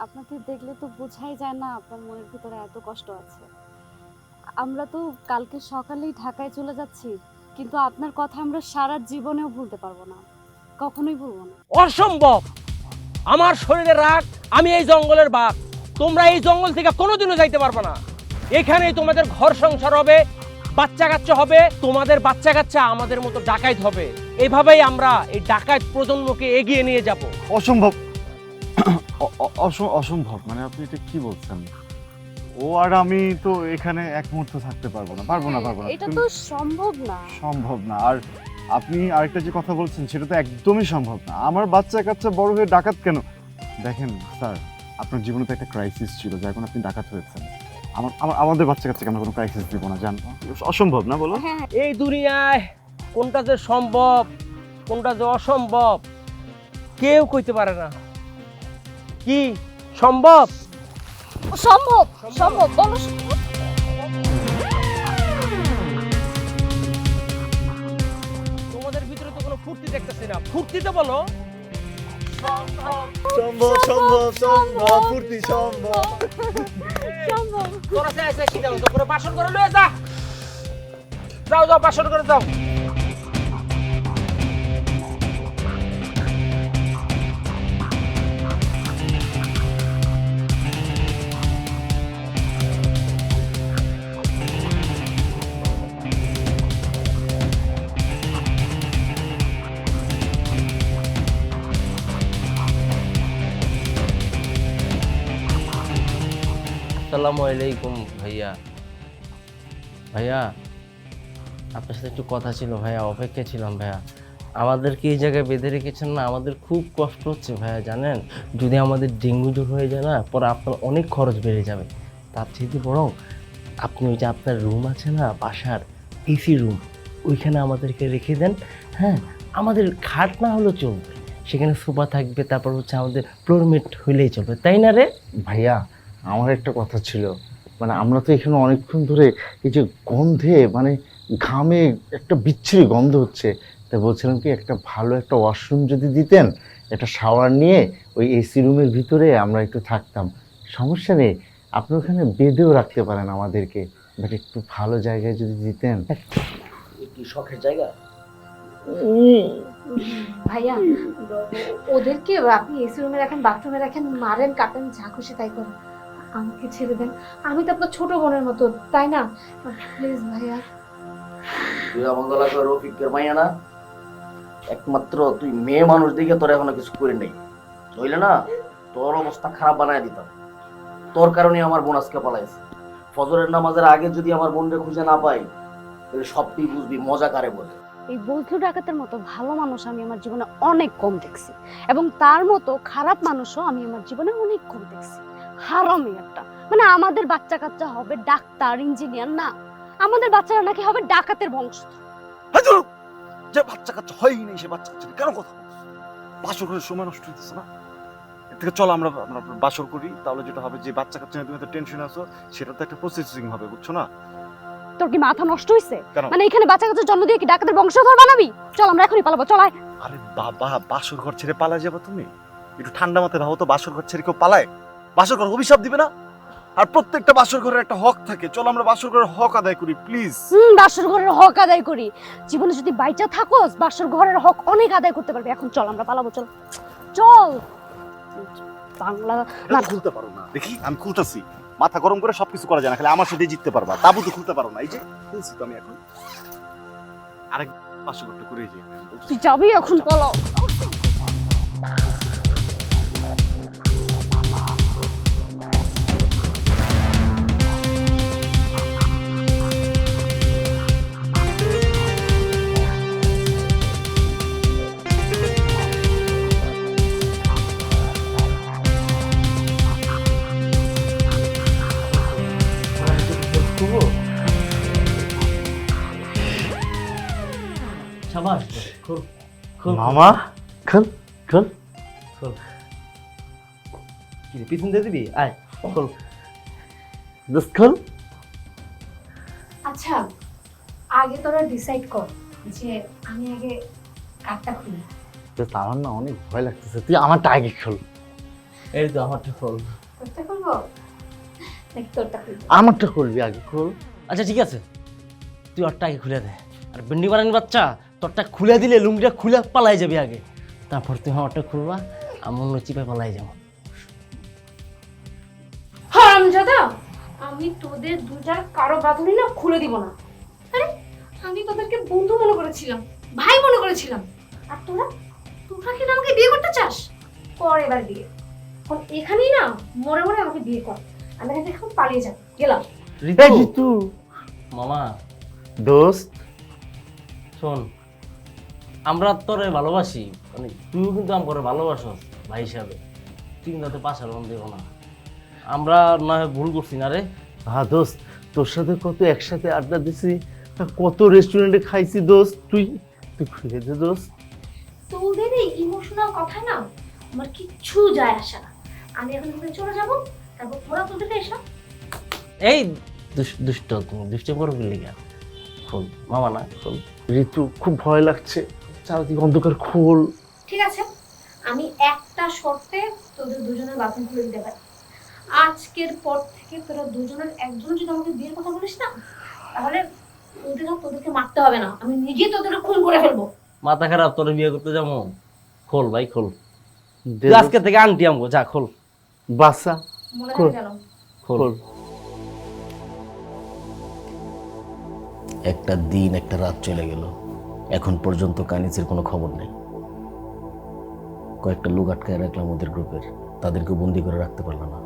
আপনাকে দেখলে তো বোঝাই যায় না আপনার মনের ভিতরে এত কষ্ট আছে। আমরা তো কালকে সকালেই ঢাকায় চলে যাচ্ছি, কিন্তু আপনার কথা আমরা সারা জীবনেও ভুলতে পারবো না, কখনোই ভুলবো না। অসম্ভব! আমার শরীরে রাগ, আমি এই জঙ্গলের বাঘ। তোমরা এই জঙ্গল থেকে কোনোদিনও যাইতে পারবে না। এখানেই তোমাদের ঘর সংসার হবে, বাচ্চা কাচ্চা হবে, তোমাদের বাচ্চা কাচ্চা আমাদের মতো ডাকাইত হবে। এইভাবেই আমরা এই ডাকাইত প্রজন্মকে এগিয়ে নিয়ে যাব। অসম্ভব। অসম্ভব মানে আপনি এটা কি বলছেন? ও আর আমি তো এখানে এক মুহূর্ত থাকতে পারবো না। এটা তো সম্ভব না। সম্ভব না। আর আপনি আরেকটা যে কথা বলছেন সেটা তো একদমই সম্ভব না। আমার বাচ্চা কাচ্চা বড় হয়ে ডাকাত কেন? দেখেন স্যার, আপনার জীবনে তো একটা ক্রাইসিস ছিল, যার কারণে আপনি ডাকাত হয়েছেন। আমাদের বাচ্চা কাচ্চাকে আমরা কোনো ক্রাইসিস দিব না, জান? অসম্ভব না, বলো? এই দুনিয়ায় কোনটা যে সম্ভব কোনটা যে অসম্ভব কেউ কইতে পারে না। কি সম্ভব? সম্ভব, সম্ভব, বলো সম্ভব। তোমাদের ভিতরে তো কোনো ফুর্তি দেখতেছি না, ফুর্তিতে বলো। সম্ভব সম্ভব সম্ভব, ফুর্তি সম্ভব। তোরা চাইছে কি দাও, তো করে বাসন করে লয়ে যা। যাও যাও, বাসন করে যাও। আসসালামু আলাইকুম ভাইয়া। ভাইয়া আপনার সাথে একটু কথা ছিল ভাইয়া, অপেক্ষা ছিলাম ভাইয়া। আমাদেরকে এই জায়গায় বেঁধে রেখেছেন না, আমাদের খুব কষ্ট হচ্ছে ভাইয়া, জানেন? যদি আমাদের ডেঙ্গু জ্বর হয়ে যায় না, পরে আপনার অনেক খরচ বেড়ে যাবে। তার থেকে বরং আপনি ওই যে আপনার রুম আছে না, বাসার এসি রুম, ওইখানে আমাদেরকে রেখে দেন। হ্যাঁ, আমাদের খাট না হলেও চলবে, সেখানে সোফা থাকবে, তারপর হচ্ছে আমাদের ফ্লোরমেট হইলেই চলবে, তাই না রে? ভাইয়া, আমার একটা কথা ছিল, মানে আমরা তো এখানে অনেকক্ষণ ধরে এই যে গন্ধে, মানে ঘামে একটা বিচ্ছিরি গন্ধ হচ্ছে, তাই বলছিলাম কি একটা ভালো একটা ওয়াশরুম যদি দিতেন, একটা শাওয়ার নিয়ে ওই এসি রুমের ভিতরে আমরা একটু থাকতাম। সমস্যা নেই, আপনি ওখানে বেঁধেও রাখতে পারেন আমাদেরকে, বাট একটু ভালো জায়গায় যদি দিতেন। কি শখের জায়গা? ভাইয়া, ওদেরকে আপনি এসি রুমে রাখেন, বাথরুমে রাখেন, মারেন কাটেন, যা খুশি তাই করেন, আমাকে ছেড়ে দেন। আমি তো আপনার ছোট বোনের মতো, তাই না? প্লিজ ভাইয়া। তুই আমার এলাকার রফিকের মাইয়া না? একমাত্র তুই মেয়ে মানুষ দেখে তোর এখনো কিছু করে নেই, নইলে না তোর অবস্থা খারাপ বানায় দিতাম। তোর কারণে আমার বোন আজকে পালাইছে। ফজরের নামাজের আগে যদি আমার বোনকে খুঁজে না পাই, তাহলে সবটি বুঝবি মজা কারে বলে। এই বজলু ডাকাতের মতো ভালো মানুষ আমি আমার জীবনে অনেক কম দেখছি, এবং তার মতো খারাপ মানুষও আমি আমার জীবনে অনেক কম দেখছি। হারামি একটা, মানে আমাদের বাচ্চা কাচ্চা হবে ডাক্তার, ইঞ্জিনিয়ার না, আমাদের বাচ্চারা নাকি হবে ডাকাতের বংশধর। যে বাচ্চা কাচ্চা হয়ই নেই, সে বাচ্চা কাচ্চা কেন কথা বলছিস? বাসর করে সময় নষ্ট হইতেছে না? এর থেকে চলো আমরা বাসর করি, তাহলে যেটা হবে যে বাচ্চা কাচ্চা নিয়ে তুমি এত টেনশন আছো, সেটা তো একটা প্রসেসিং হবে, বুঝছো না? তোর কি মাথা নষ্ট হইছে? কেন? মানে এখানে বাচ্চা কাচ্চা জন্ম দিয়ে কি ডাকাতের বংশধর বানাবি? চল আমরা এখনই পালাবো, চল আয়। আরে বাবা, বাসর ঘর ছেড়ে পালায় যাবো তুমি? একটু ঠান্ডা মাথায় ভাবো তো, বাসর ঘর ছেড়ে কেউ পালায়? বাসর ঘর অভিশাপ দিবে না? আর প্রত্যেকটা বাসর ঘরের একটা হক থাকে, চলো আমরা বাসর ঘরের হক আদায় করি প্লিজ। বাসর ঘরের হক আদায় করি। জীবনে যদি বাইচা থাকোস, বাসর ঘরের হক অনেক আদায় করতে পারবি। এখন চল আমরা পালাবো, চল চল। বাংলা না খুলতে পারো না? দেখি আমি খুলতেছি। মাথা গরম করে সবকিছু করা যায় না, খালি আমার সাথে জিততে পারবা। তাবু তো খুলতে পারো না। এই যে খুলছি তো আমি এখন। আরেক বাসর ঘরটা করে যাই। তুই যাবি এখন, পালাও। সাবাস, খুল খুল। মামা খোল খোল। কি রে, পিছন দিয়ে দিবি? আয় খোল। দোস্ত খোল। আচ্ছা, আগে তোরা ডিসাইড কর যে আমি আগে কার্ডটা খুলি। দোস্ত আমার না অনেক ভয় লাগতেছে, তুই আমারটা আগে খোল। এই তো আমারটা খোল। তোরটা খুলবো নাকি তোরটা খুলবো? আমারটা খুলবি আগে, খোল। আচ্ছা ঠিক আছে, তুই ওরটাকে খুলে দে। আর ভেন্ডি বানানি বাচ্চা, তোরটা খুলে দিলে লুঙ্গিটা খুলে পালাই যাবি আগে, তারপর তুই আমারটা খুলবা, আমি অন্য চিপে পালাই যাবো। হারামজাদা, আমি তোদের দুটার কারো বাঁধনি না খুলে দিব না। আরে আমি তোদেরকে বন্ধু মনে করেছিলাম, ভাই মনে করেছিলাম, আর তোরা তোরা কি না আমাকে বিয়ে করতে চাস? কর এবার বিয়ে। এখন এখানেই না মরে মরে আমাকে বিয়ে কর, আমি এখান থেকে এখন পালিয়ে যাব। গেলাম। ঋতু মামা, দোস্ত শোন, আমরা তোরে ভালোবাসি, মানে তুইও কিন্তু আমাকে ভালোবাসস ভাই হিসাবে, তুই কিন্তু পাশার মন দেবো না। আমরা না হয় ভুল করছি না রে। হ্যাঁ দোস্ত, তোর সাথে কত একসাথে আড্ডা দিছি, কত রেস্টুরেন্টে খাইছি দোস্ত, তুই তুই খুলে দে দোস্ত। তোদের এই ইমোশনাল কথা না আমার কিচ্ছু যায় আসে না। আমি এখন এখান থেকে চলে যাব, তারপর তোরা তোদেরকে এসব। এই দুষ্ট, তুমি দুষ্ট করো কি লিগা? খোল মামা, না খোল। ঋতু খুব ভয় লাগছে, চারদিকে অন্ধকার, খোল। ঠিক আছে, আমি একটা শর্তে তোদের দুজনের বাথরুম খুলে দিতে পারি। আজকের পর থেকে তোরা দুজনের একজন যদি আমাকে বিয়ের কথা বলিস না, তাহলে তোদেরকে মারতে হবে না, আমি নিজেই তোদেরকে খুন করে ফেলবো। মাথা খারাপ, তোর বিয়ে করতে যাবো? খোল ভাই খোল, দে তুই আজকে থেকে আন্টি আমগো, যা খোল। বাসা মনে থাকে যেন। খোল। একটা দিন একটা রাত চলে গেল, এখন পর্যন্ত কানিসের কোনো খবর নেই। কয়েকটা লোক আটকায় রাখলাম ওদের গ্রুপের, তাদেরকে বন্দি করে রাখতে পারলাম না।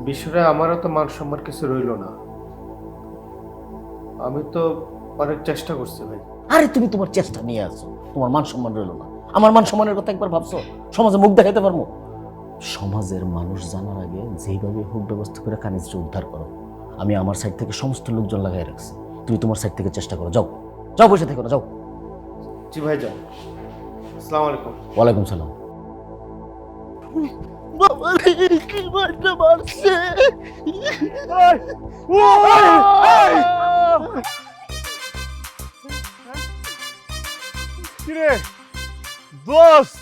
বিষয়টা আমারও তো মান সম্মান কিছু রইল না। আমি তো অনেক চেষ্টা করছি ভাই। আরে তুমি তোমার চেষ্টা নিয়ে আসো, তোমার মান সম্মান রইল না। আমার মান সম্মানের কথা একবার ভাবছো? সমাজে মুখ দেখাতে পারবো? সমাজের মানুষ জানার আগে যেইভাবে হোক ব্যবস্থা করে কানিসকে উদ্ধার করো। আমি আমার সাইড থেকে সমস্ত লোকজন লাগাই রাখছি, তুমি তোমার সাইড থেকে চেষ্টা করো। যাও যাও, বসে থেকো না, যাও। জি ভাই যান। আসসালামু আলাইকুম। ওয়ালাইকুম সালাম। কিরে দোস্ত,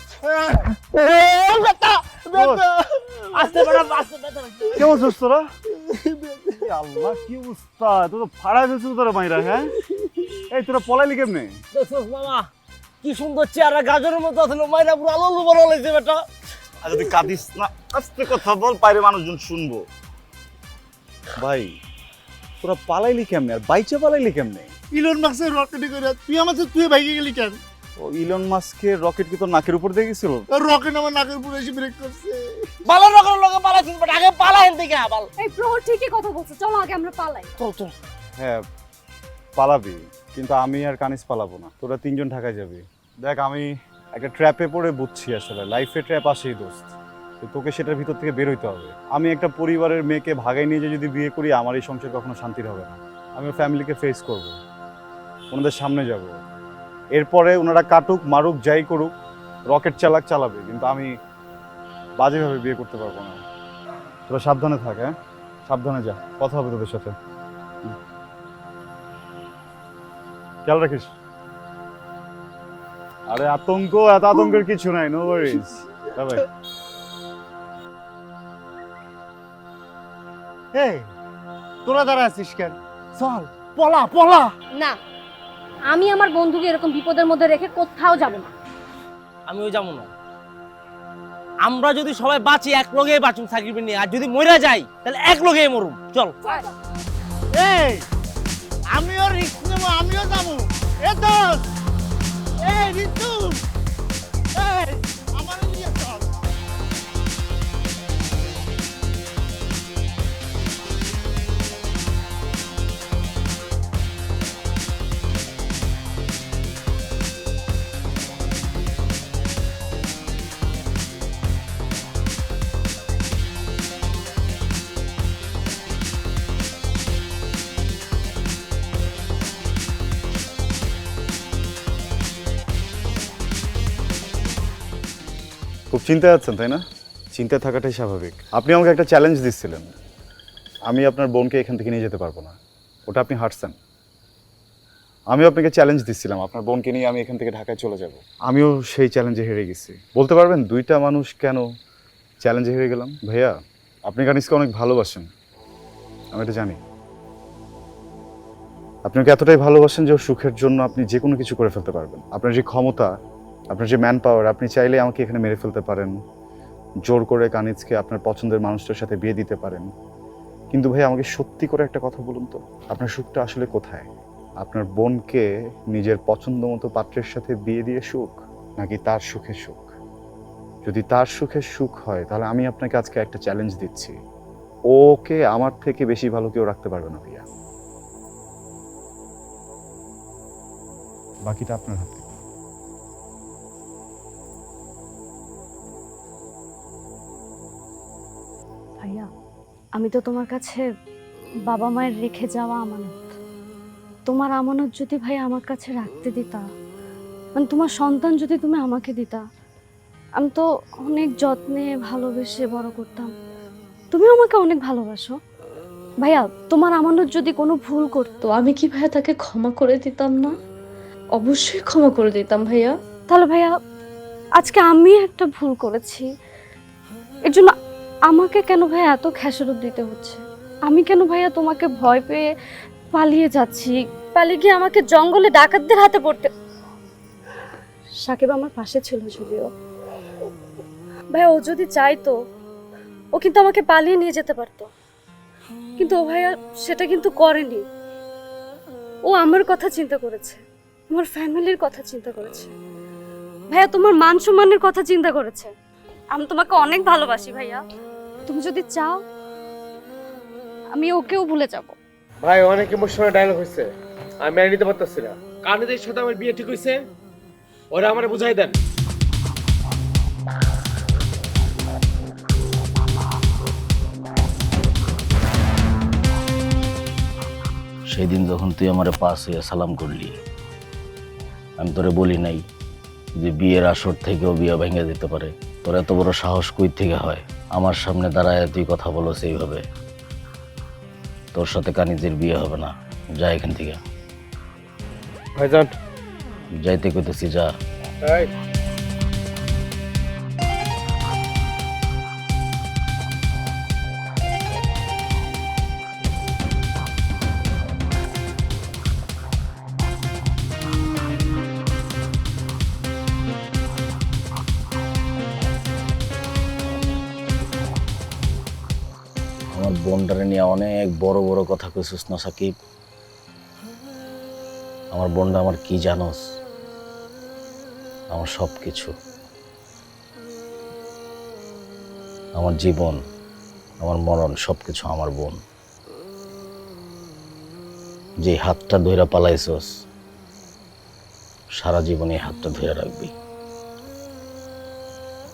কেমন সুস্থ তোরা? আল্লাহ কি অবস্থা, তোর তো ফাড়া ফেলছিল তোরা মাইরা। হ্যাঁ এই তোরা পলাইলি কেমনে? মামা কি সুন্দর চেহারা, গাজরের মতো আসলে মাইরা পুরো আলো বড় লাগছে বেটা। আর যদি কাঁদিস না, আস্তে কথা বল, বাইরে মানুষজন শুনবো। ভাই তোরা পালাইলি কেমনে, আর বাইচে পালাইলি কেমনে? ইলন মাস্কের রকেটে করে তুই আমার তুই ভাইকে গেলি কেন? ও ইলন মাস্কের রকেট কি তোর নাকের উপর দিয়ে গেছিল? রকেট আমার নাকের উপরে এসে ব্রেক করছে। বালা রকম লোকে পালাইছিস বেটা, আগে পালাইন থেকে আবাল। এই প্রহর ঠিকই কথা বলছে, চলো আগে আমরা পালাই। চল চল। হ্যাঁ পালাবি, কিন্তু আমি আর কানিস পালাবো না। তোরা তিনজন ঢাকায় যাবি। দেখ আমি একটা ট্র্যাপে পড়ে বুঝছি, আসলে লাইফে ট্র্যাপ আসেই দোস্ত, তো তোকে সেটার ভিতর থেকে বের হইতে হবে। আমি একটা পরিবারের মেয়েকে ভাগাই নিয়ে যদি বিয়ে করি, আমার এই সংসার কখনো শান্তির হবে না। আমি ফ্যামিলিকে ফেস করব, ওনাদের সামনে যাব, এরপরে ওনারা কাটুক মারুক যাই করুক, রকেট চালাবে, কিন্তু আমি বাজেভাবে বিয়ে করতে পারবো না। তোরা সাবধানে থাক। হ্যাঁ সাবধানে যা, কথা হবে তোদের সাথে। খেয়াল রাখিস। আরে এত আতঙ্কের কিছু নাই, নো ওয়ারিজ। বাই। এই তোরা দাঁড়া আছিস কেন? চল পলা পলা। না, আমি আমার বন্ধুকে এরকম বিপদের মধ্যে রেখে কোথাও যাব না। আমিও যাবো না। আমরা যদি সবাই বাঁচি, এক লগেই বাঁচুম সাকিব নিয়ে, আর যদি মরে যাই তাহলে এক লগেই মরুম। চল। এই আমিও রিস্ক নেব, আমিও যাবো। এ দোস্ত, এই ঋতু, এই আমার নিয়ে চল। খুব চিন্তায় আছেন তাই না? চিন্তায় থাকাটাই স্বাভাবিক। আপনি আমাকে একটা চ্যালেঞ্জ দিচ্ছিলেন, আমি আপনার বোনকে এখান থেকে নিয়ে যেতে পারবো না, ওটা আপনি হারছেন। আমিও আপনাকে চ্যালেঞ্জ দিচ্ছিলাম, আপনার বোনকে নিয়ে আমি এখান থেকে ঢাকায় চলে যাব। আমিও সেই চ্যালেঞ্জে হেরে গেছি। বলতে পারবেন দুইটা মানুষ কেন চ্যালেঞ্জে হেরে গেলাম? ভাইয়া আপনি কানিজকে অনেক ভালোবাসেন, আমি এটা জানি। আপনি ওকে এতটাই ভালোবাসেন যে ওর সুখের জন্য আপনি যে কোনো কিছু করে ফেলতে পারবেন। আপনার যে ক্ষমতা, আপনার যে ম্যান পাওয়ার, আপনি চাইলে আমাকে এখানে মেরে ফেলতে পারেন, জোর করে কানিজকে আপনার পছন্দের মানুষটার সাথে বিয়ে দিতে পারেন। কিন্তু ভাই আমাকে সত্যি করে একটা কথা বলুন তো, আপনার সুখটা আসলে কোথায়? আপনার বোনকে নিজের পছন্দ মতো পাত্রের সাথে বিয়ে দিয়ে সুখ, নাকি তার সুখের সুখ? যদি তার সুখের সুখ হয় তাহলে আমি আপনাকে আজকে একটা চ্যালেঞ্জ দিচ্ছি, ওকে আমার থেকে বেশি ভালো কেউ রাখতে পারবে না ভাইয়া। বাকিটা আপনার হাতে। ভাইয়া, আমি তো তোমার কাছে বাবা মায়ের রেখে যাওয়া আমানত। তোমার আমানত যদি ভাই আমার কাছে রাখতে দিতা, মানে তোমার সন্তান যদি তুমি আমাকে দিতা, আমি তো অনেক যত্নে ভালোবেসে বড় করতাম। তুমিও আমাকে অনেক ভালোবাসো ভাইয়া। তোমার আমানত যদি কোনো ভুল করতো, আমি কি ভাইয়া তাকে ক্ষমা করে দিতাম না? অবশ্যই ক্ষমা করে দিতাম ভাইয়া। তাহলে ভাইয়া, আজকে আমি একটা ভুল করেছি, এর জন্য আমাকে কেন ভাইয়া এত খেসারত দিতে হচ্ছে? আমি কেন ভাইয়া তোমাকে ভয় পেয়ে পালিয়ে যাচ্ছি? পালিয়ে গিয়ে আমাকে জঙ্গলে ডাকাতদের হাতে পড়তে। সাকিব আমার পাশে ছিল যদিও ভাইয়া, ও যদি চাইতো ও কিন্তু আমাকে পালিয়ে নিয়ে যেতে পারতো, কিন্তু ও ভাইয়া সেটা কিন্তু করেনি। ও আমার কথা চিন্তা করেছে, আমার ফ্যামিলির কথা চিন্তা করেছে ভাইয়া, তোমার মান সম্মানের কথা চিন্তা করেছে। আমি তোমাকে অনেক ভালোবাসি ভাইয়া, তুমি যদি চাও আমি ওকেও ভুলে যাব। ভাই অনেক ইমোশনাল ডায়লগ হয়েছে, আমি মেনে নিতে পারতেছি না। কানিজের সাথে আমার বিয়ে ঠিক হয়েছে, ওরা আমারে বুঝাই দেন। সেই দিন যখন তুই আমার পাশ হইয়া সালাম করলি, আমি তোরে বলি নাই যে বিয়ের আসর থেকেও বিয়ে ভেঙে দিতে পারে? তোর এত বড় সাহস কই থেকে হয় আমার সামনে দাঁড়ায় তুই কথা বলো সেইভাবে? তোর সাথে কানিজের বিয়ে হবে না, যা এখান থেকে। ভাইজান যাইতে কইতেছি, যা। এই আমার বোনটারে নিয়ে অনেক বড় বড় কথা কইছিস না সাকিব? আমার বোনটা আমার কি জানোস? আমার সব কিছু, আমার জীবন, আমার মরণ, সবকিছু আমার বোন। যে হাতটা ধইরা পালাইছস, সারা জীবন এই হাতটা ধইরা রাখবি।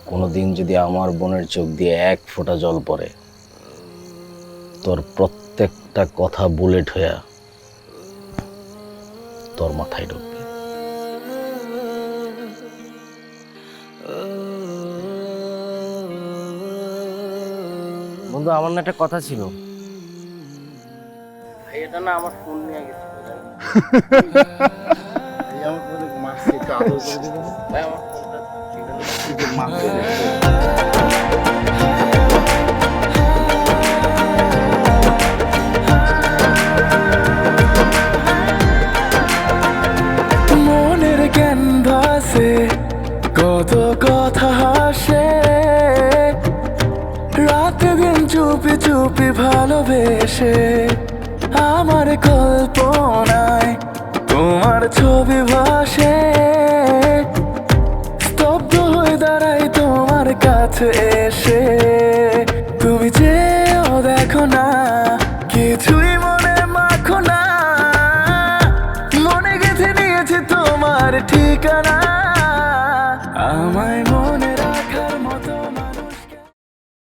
কোনোদিন যদি আমার বোনের চোখ দিয়ে এক ফোঁটা জল পড়ে, তোর প্রত্যেকটা কথা বুলেট হইয়া তোর মাথায় ঢুকবে। বন্ধু, আমার না একটা কথা ছিল। ভাই এটা না আমার ফোন নিয়ে গেছে। আমার ফোনে মারছে, একটু আদর করে দিবেন? ভাই আমার ফোনটা মারছে। মনের ক্যানভাসে কত কথা হাসে, রাতে দিন চুপি চুপি ভালোবেসে, আমার কল্পনায় তোমার ছবি ভাসে, স্তব্ধ হয়ে দাঁড়াই তোমার কাছে এসে।